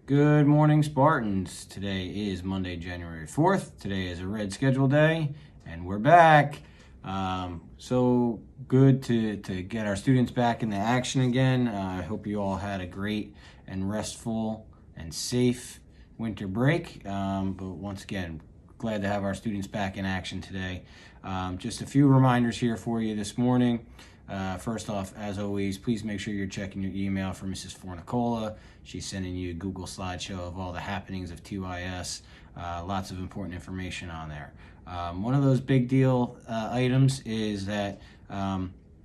Good morning, Spartans. Today is Monday, January 4th. Today is a red schedule day, and we're back. So good to get our students back into action again. I hope you all had a great and restful and safe winter break. But once again, glad to have our students back in action today. Just a few reminders here for you this morning. First off, as always, please make sure you're checking your email for Mrs. Fornicola. She's sending you a Google slideshow of all the happenings of TYS. Lots of important information on there. One of those big deal items is that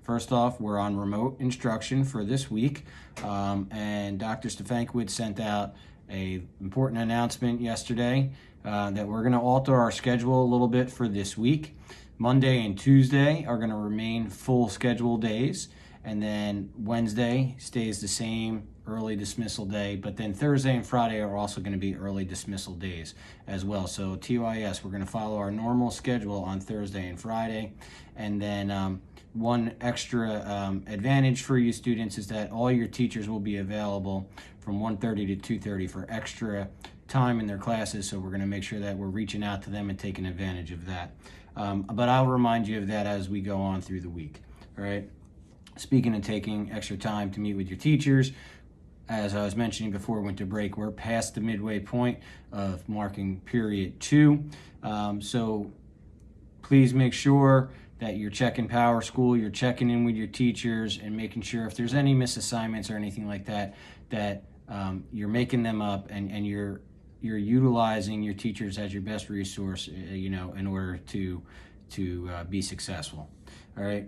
first off, we're on remote instruction for this week, and Dr. Stefankiewicz sent out an important announcement yesterday that we're going to alter our schedule a little bit for this week. Monday and Tuesday are going to remain full schedule days, and then Wednesday stays the same, early dismissal day, but then Thursday and Friday are also going to be early dismissal days as well. So TYS, we're going to follow our normal schedule on Thursday and Friday, and then one extra advantage for you students is that all your teachers will be available from 1:30 to 2:30 for extra time in their classes, so we're going to make sure that we're reaching out to them and taking advantage of that. But I'll remind you of that as we go on through the week. All right. Speaking of taking extra time to meet with your teachers, as I was mentioning before winter break, we're past the midway point of marking period 2. So please make sure that you're checking PowerSchool, you're checking in with your teachers and making sure if there's any misassignments or anything like that, that you're making them up and you're utilizing your teachers as your best resource, in order to be successful. All right.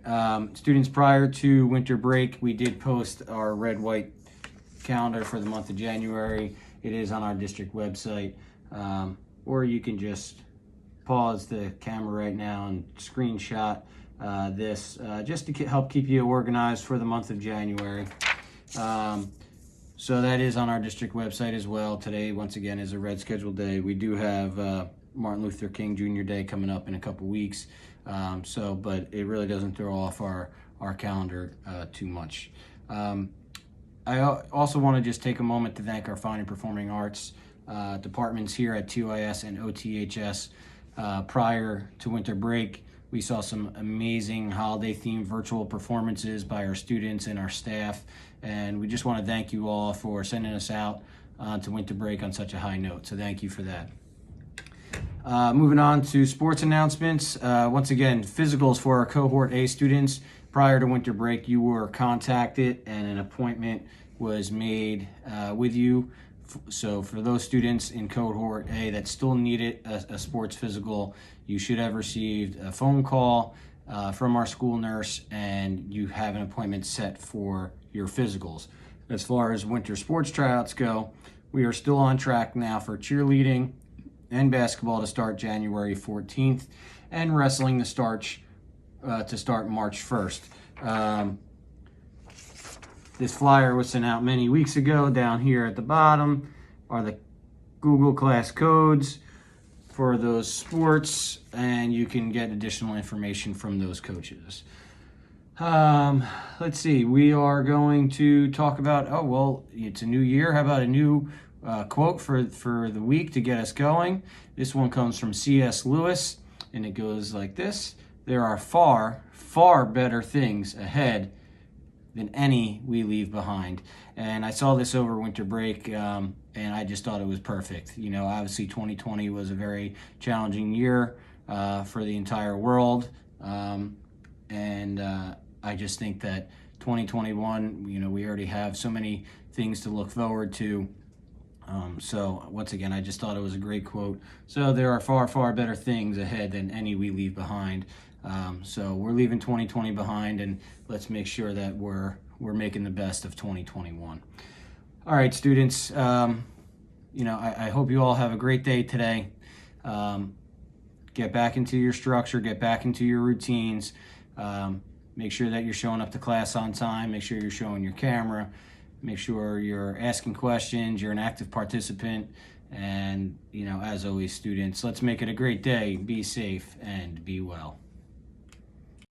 Students, prior to winter break, we did post our red-white calendar for the month of January. It is on our district website, or you can just pause the camera right now and screenshot this just to help keep you organized for the month of January. So that is on our district website as well. Today, once again, is a red schedule day. We do have Martin Luther King Jr. Day coming up in a couple weeks. But it really doesn't throw off our calendar too much. I also want to just take a moment to thank our fine and performing arts departments here at TYS and OTHS. Prior to winter break, we saw some amazing holiday-themed virtual performances by our students and our staff, and we just want to thank you all for sending us out to winter break on such a high note, so thank you for that. Moving on to sports announcements. Once again, physicals for our Cohort A students. Prior to winter break, you were contacted and an appointment was made with you. So for those students in Cohort A that still needed a sports physical, you should have received a phone call from our school nurse, and you have an appointment set for your physicals. As far as winter sports tryouts go, we are still on track now for cheerleading and basketball to start January 14th, and wrestling to start March 1st. This flyer was sent out many weeks ago. Down here at the bottom are the Google Class codes for those sports, and you can get additional information from those coaches. Let's see, we are going to talk about, it's a new year. How about a new quote for the week to get us going? This one comes from C.S. Lewis, and it goes like this: "There are far, far better things ahead than any we leave behind." And I saw this over winter break, and I just thought it was perfect. Obviously 2020 was a very challenging year for the entire world, and I just think that 2021, we already have so many things to look forward to. So once again, I just thought it was a great quote. So there are far, far better things ahead than any we leave behind. So we're leaving 2020 behind, and let's make sure that we're making the best of 2021. All right, students, I hope you all have a great day today. Get back into your structure, get back into your routines. Make sure that you're showing up to class on time. Make sure you're showing your camera. Make sure you're asking questions, you're an active participant. And, as always, students, let's make it a great day. Be safe and be well.